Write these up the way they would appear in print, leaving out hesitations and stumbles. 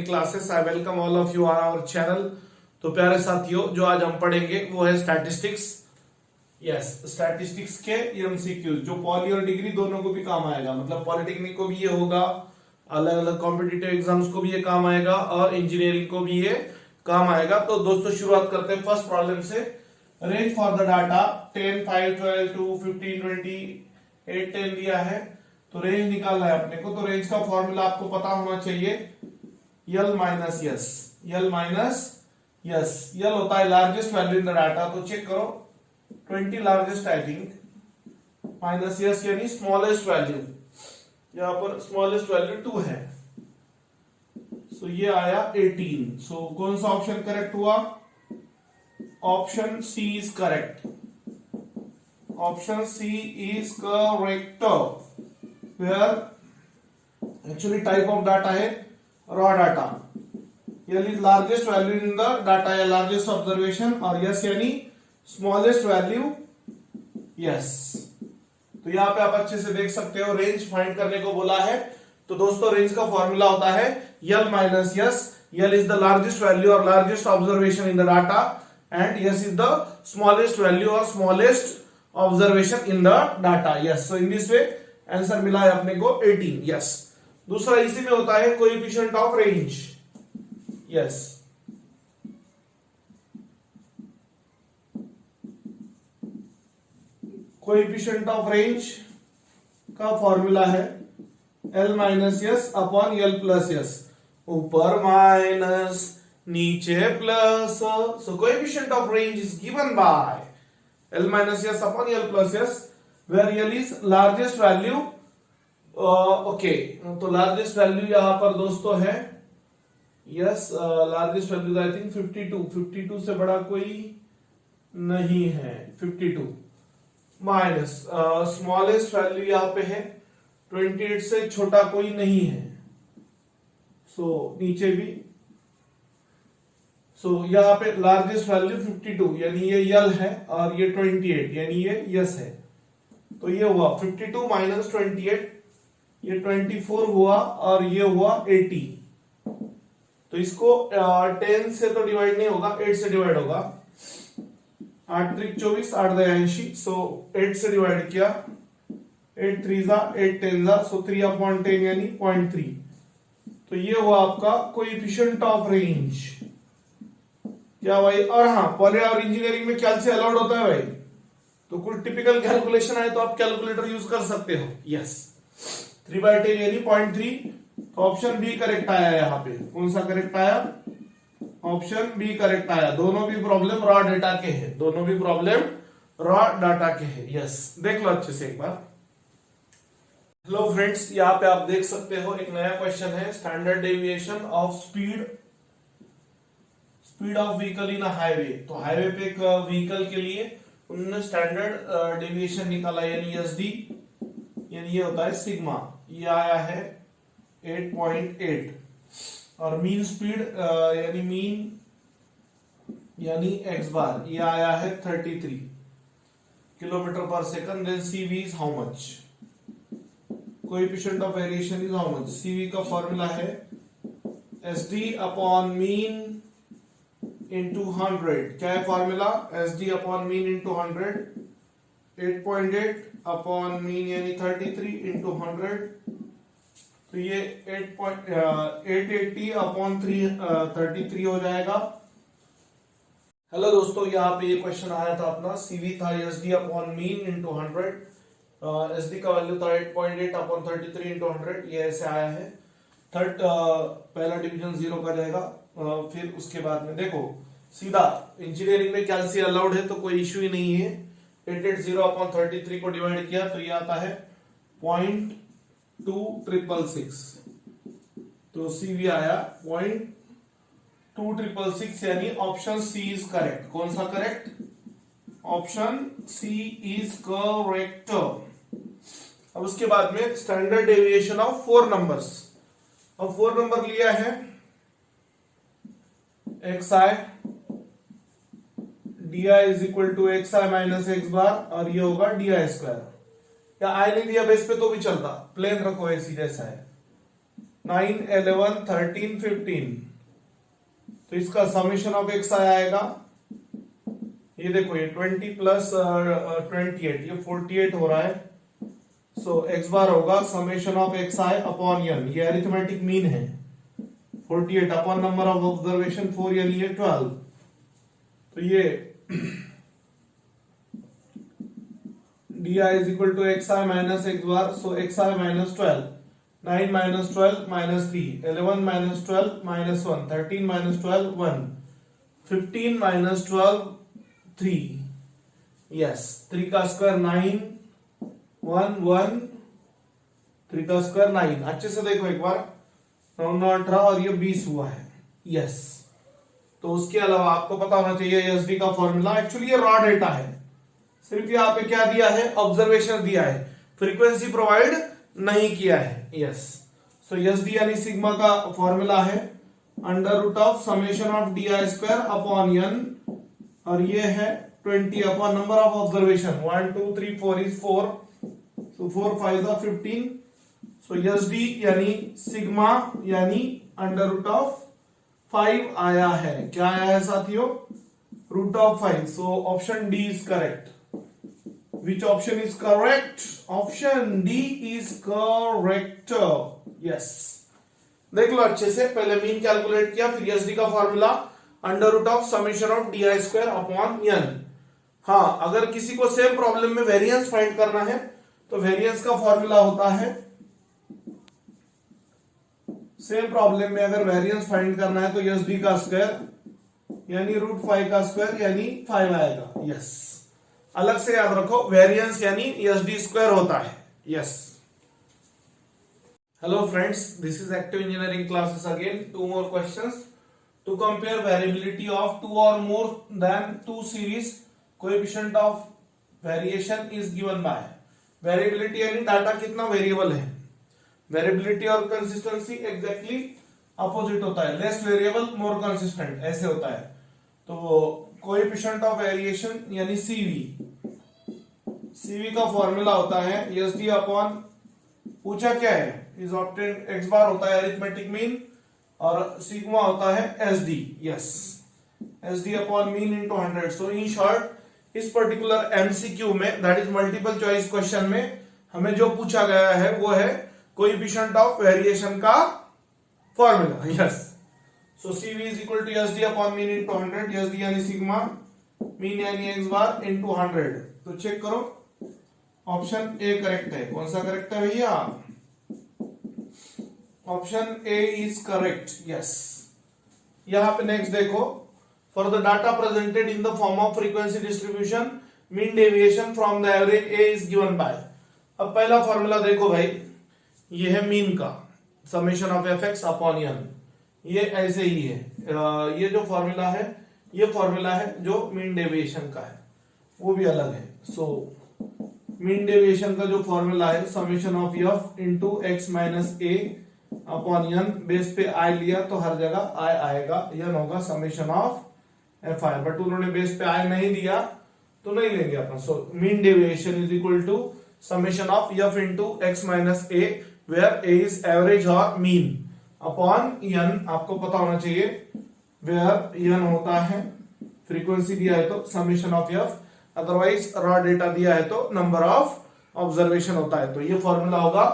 Classes. I welcome all of you on our channel. तो प्यारे साथियों, जो आज हम पढ़ेंगे वो है स्टैटिस्टिक्स। यस, स्टैटिस्टिक्स के एमसीक्यूज जो पॉली और डिग्री दोनों को भी काम आएगा। मतलब पॉलिटेक्निक को भी ये होगा, अलग अलग कॉम्पिटिटिव एग्जाम्स को भी ये काम आएगा और इंजीनियरिंग को भी ये काम आएगा। तो दोस्तों शुरुआत करते हैं फर्स्ट प्रॉब्लम से। Range for the data 10, 5, 12 to 15, 20, 8, 10 दिया है। तो रेंज निकालना है अपने को। तो रेंज का फॉर्मूला आपको पता होना चाहिए, यल माइनस यस। यल माइनस यस, यल होता है largest value in the data. तो चेक करो 20 largest I think, minus yes यानी स्मॉलेस्ट वैल्यू। यहां पर स्मॉलेस्ट वैल्यू 2 है। सो ये आया 18। सो कौन सा ऑप्शन करेक्ट हुआ? Option C is correct. Option C is correct. Where actually type of data है raw data. L is largest value in the data या लार्जेस्ट ऑब्जर्वेशन, और यस यानी स्मॉलेस्ट वैल्यू यस। तो यहां पे आप अच्छे से देख सकते हो रेंज फाइंड करने को बोला है। तो दोस्तों रेंज का फॉर्मूला होता है L minus S. L is the largest value और largest observation in the data, and S is the smallest value और smallest observation in the data. Yes, so in this way answer मिला है अपने को 18। Yes. दूसरा इसी में होता है coefficient of range. Yes, coefficient of range का फॉर्मूला है L minus S upon L plus S. ऊपर माइनस नीचे प्लस। So coefficient of range is given by L minus S upon L plus S, where L is largest value. Okay, तो largest value यहां पर दोस्तों है yes, largest value I think 52। 52 से बड़ा कोई नहीं है 52। माइनस स्मॉलेस्ट वैल्यू यहां पे है 28 से छोटा कोई नहीं है। सो नीचे भी। सो यहां पे लार्जेस्ट वैल्यू 52 यानी ये यल है, और ये 28 यानी ये यस है। तो ये हुआ 52 माइनस 28, ये 24 हुआ, और ये हुआ 80। तो इसको 10 से तो डिवाइड नहीं होगा, 8 से डिवाइड होगा। 8 त्रिक 24, 8 दया 80। सो 8 से डिवाइड किया, 8 3 जा 8 10 जा, सो 3 अपॉन 10 यानी 0.3। तो ये हुआ आपका कोएफिशिएंट ऑफ रेंज। क्या भाई? और हाँ, पॉली और इंजीनियरिंग में कैलसी अलाउड होता है भाई। तो कुछ टिपिकल कैलकुलेशन है तो आप कैलकुलेटर यूज कर सकते हो। यस, 3/10 यानी 0.3। तो ऑप्शन बी करेक्ट आया यहाँ पे। कौन सा करेक्ट आया? ऑप्शन बी करेक्ट आया। दोनों भी प्रॉब्लम रॉ डेटा के हैं। दोनों भी प्रॉब्लम रॉ डाटा के हैं। यस, देख लो अच्छे से एक बार। हेलो फ्रेंड्स, यहाँ पे आप देख सकते हो एक नया क्वेश्चन है, standard deviation of speed of vehicle in highway. तो हाईवे पे एक व्हीकल के लिए उन्होंने स्टैंडर्ड डेविएशन निकाला यानी एसडी, यानी ये होता है सिग्मा। ये आया है 8.8, और मीन स्पीड यानी एक्स बार ये आया है 33 kilometre per second. Then CV is how much, coefficient of variation is how much. CV का फॉर्मूला है एसडी अपॉन मीन इंटू 100। क्या है formula? SD upon mean into 100। 8.8 upon mean यानी 33 into 100। तो ये 880 अपॉन 33 हो जाएगा। हेलो दोस्तों, यहाँ पे ये क्वेश्चन आया था अपना। सीवी था SD upon mean into 100। SD का वैल्यू था 8.8 अपॉन 33 इंटू 100। ये ऐसे आया है। पहला डिवीजन 0 का जाएगा। फिर उसके बाद में देखो सीधा इंजीनियरिंग में कैलसी अलाउड है तो कोई इश्यू ही नहीं है। 880 अपॉन 33 को डिवाइड किया तो ये आता है 0.2666। तो सीवी आया 0.2666 यानी ऑप्शन सी इज करेक्ट। कौन सा correct? Option C is correct. अब उसके बाद में स्टैंडर्ड डेविएशन ऑफ 4 नंबर्स। अब 4 नंबर लिया है xi, di is equal to xi minus x bar, और ये होगा di स्क्वायर। या आई नहीं दिया बेस पे तो भी चलता, प्लेन रखो ऐसी जैसा है। 9, 11, 13, 15। तो इसका समेशन ऑफ एक्स आएगा, ये देखो ये 20 प्लस 28, ये 48 हो रहा है। सो एक्स बार होगा summation of X I upon N, ये अरिथमेटिक मीन है। 48 अपॉन नंबर ऑफ ऑब्जर्वेशन 4 यानी ये 12। तो ये di is equal to xi minus x bar, so xi minus 12, 9 minus 12 minus 3, 11 minus 12 minus 1, 13 minus 12 1, 15 minus 12 3, yes, 3 का square 9, 1 1, 3 का square 9। अच्छे से देखो एक बार, 9 18 और ये 20 हुआ है, यस। तो उसके अलावा आपको पता होना चाहिए एसडी का फॉर्मूला, एक्चुअली ये रॉ डेटा है, सिर्फ यहाँ पे क्या दिया है, ऑब्जर्वेशन दिया है, फ्रीक्वेंसी प्रोवाइड नहीं किया है, यस। सो एसडी यानी सिग्मा का फॉर्मूला है under root of summation of D I square upon N, और ये है 20 upon number of observation 1 2 3 4 is 4, so 4 5 15। So SD यानी सिग्मा यानी अंडर रूट ऑफ 5 आया है। क्या आया है साथियों? Root of 5। So option D is correct. Which option is correct? Option D is correct. Yes. देख लो अच्छे से, पहले मीन कैलकुलेट किया, फिर एसडी का formula under root of summation of D I square upon N. हाँ, अगर किसी को सेम प्रॉब्लम में वेरिएंस फाइंड करना है तो वेरिएंस का फॉर्मूला होता है, सेम प्रॉब्लम में अगर वेरिएंस फाइंड करना है तो एसडी का स्क्वायर यानी रूट 5 का स्क्वायर यानी 5 आएगा, यस। अलग से याद रखो, वेरिएंस यानी एसडी स्क्वायर होता है, yes. Hello friends, this is active engineering classes again. 2 more questions to compare variability of 2 or more than 2 series coefficient of variation is given by। Variability यानी डाटा कितना variable है, variability और consistency exactly opposite होता है, less variable more consistent, ऐसे होता है। तो कोएफिशिएंट ऑफ वेरिएशन यानी सीवी, सीवी का फॉर्मूला होता है एसडी अपॉन, पूछा क्या है, इज ऑब्टेन एक्स बार होता है अरिथमेटिक मीन, और सिग्मा होता है SD, yes, SD upon mean into 100। So in short, इस पर्टिकुलर एमसीक्यू में, that is multiple choice question में, हमें जो पूछा गया है वो है कोएफिशिएंट ऑफ वेरिएशन का formula, yes. So CV is equal to SD upon mean into 100, SD यानी सिग्मा, मीन यानी x बार into 100। तो चेक करो, ऑप्शन ए करेक्ट है। कौन सा करेक्ट है भैया? Option A is correct, yes. यहां पे नेक्स्ट देखो, for the data presented in the form of frequency distribution mean deviation from the average A is given by. अब पहला फॉर्मूला देखो भाई, ये है मीन का summation of F X upon N, ये ऐसे ही है। ये जो फॉर्मूला है, ये फॉर्मूला है जो मीन डेविएशन का है, वो भी अलग है। सो मीन डेविएशन का जो फॉर्मूला है summation of F into X minus A upon N, base पे आई लिया तो हर जगह आई आएगा, एन होगा summation of F I, but उन्होंने बेस पे आई नहीं दिया तो नहीं लेंगे अपन। So mean deviation is equal to summation of F into X minus A, where A is average और मीन, अपॉन एन आपको पता होना चाहिए, वेयर एन होता है फ्रीक्वेंसी दिया है तो summation of F, otherwise raw data दिया है तो नंबर ऑफ ऑब्जर्वेशन होता है। तो ये फॉर्मूला होगा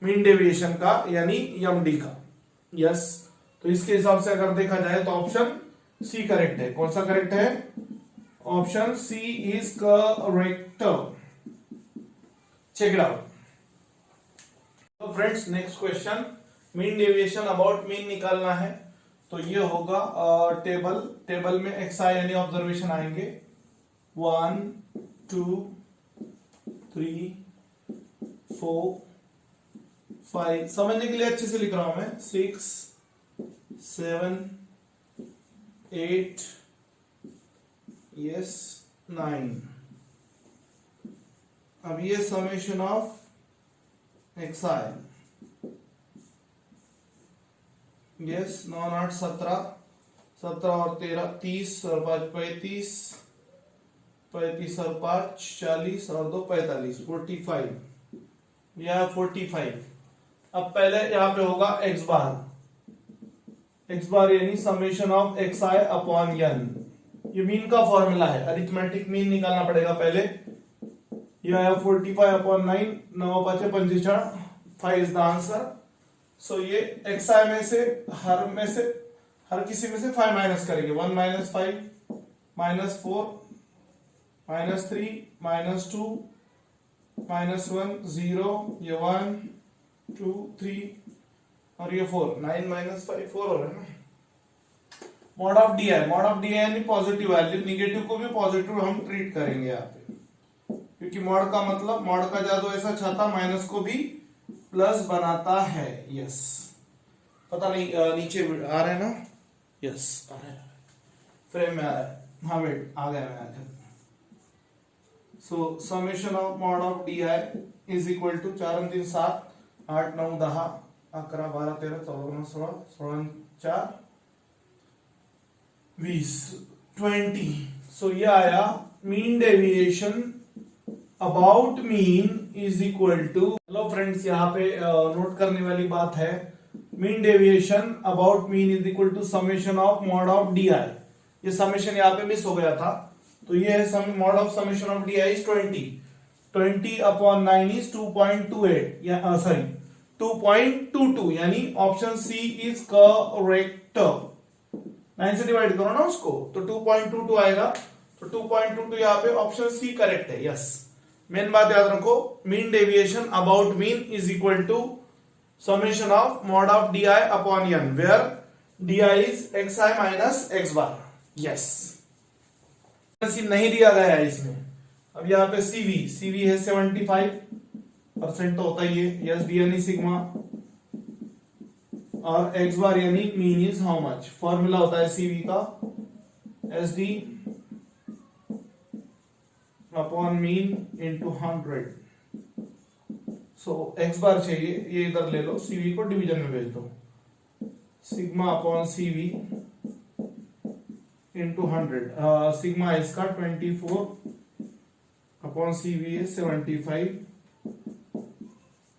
मीन डेविएशन का यानी एमडी का, यस। तो इसके हिसाब से अगर देखा जाए तो ऑप्शन सी करेक्ट है। कौन सा करेक्ट है? Option C is correct. Check it out. तो friends, next question, mean deviation about mean निकालना है। तो ये होगा टेबल में एक्स आई यानी ऑब्जर्वेशन आएंगे 1 2 3 4 5, समझने के लिए अच्छे से लिख रहा हूं मैं, 6 7 8 यस 9। अब ये summation of X I, yes 9 8 17, 17 और 13 30 और 5 35, 35 और 5 40 और 2 45, 45 या 45। अब पहले यहां पे होगा x बार यानी summation of X I upon N. ये मीन का फॉर्मूला है, अरिथमेटिक मीन निकालना पड़ेगा पहले। ये आया 45 upon 9, 9 5 45, 5 is the answer. So ये एक्स आई में से हर किसी में से 5 माइनस करेंगे। 1 minus 5 minus 4 minus 3 minus 2 minus 1 0, ये 1 2 3 और ये 4, 9 माइनस 5 4 हो रहा है ना। मॉड ऑफ डी आई यानी पॉजिटिव वैल्यू, निगेटिव को भी पॉजिटिव हम ट्रीट करेंगे यहाँ पे, क्योंकि मॉड का मतलब मॉड का जादू ऐसा छाता माइनस को भी प्लस बनाता है। यस, पता नहीं नीचे आ रहा है ना। यस आ रहा है, फ्रेम में आ रहा है। हाँ वेट आ गया मैं। So summation of mod of D I is equal to 4 3 7 8 9 10 11 12 13 14 16 16 4 20 20। So ये आया mean deviation about mean is equal to, hello friends यहाँ पे नोट करने वाली बात है, mean deviation about mean is equal to summation of mod of D I. ये summation यहाँ पे मिस हो गया था, तो ये है mod of summation of D I is 20 upon 9 is 2.28 या सॉरी 2.22, यानी ऑप्शन सी इज करेक्ट। 9 से डिवाइड करो ना उसको, तो 2.22 आएगा। तो 2.22 यहाँ पे ऑप्शन सी करेक्ट है। यस, मेन बात याद रखो, mean deviation about mean is equal to summation of mod of D I upon N, where D I is X I minus X bar. Yes, नहीं दिया गया है इसमें। अब यहाँ पे सीवी है 75% तो होता ही है। यस, डी यानी सिग्मा और एक्स बार यानी mean is how much. Formula होता है सीवी का S D upon mean into 100। सो एक्स बार चाहिए, ये इधर ले लो, सीवी को डिवीजन में भेज दो। Sigma upon CV into 100। Sigma इसका 24 अपॉन सीवी है 75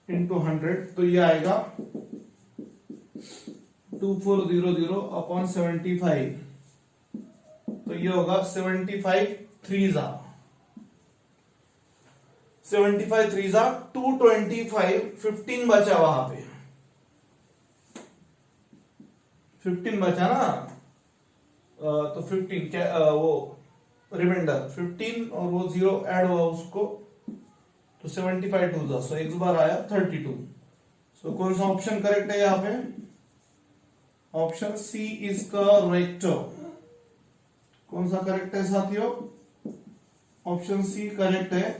इंटू 100, तो ये आएगा 2400 अपॉन 75, तो ये होगा 75 3 225, 15 बचा वहां पे, 15 बचा ना। तो 15 क्या वो रिमाइंडर 15 और वो 0 ऐड हुआ उसको, तो 75 2 सो एक्स बार आया 32। सो कौन सा ऑप्शन करेक्ट है यहाँ पे? Option C is correct. कौन सा करेक्ट है साथियों? ऑप्शन सी करेक्ट है।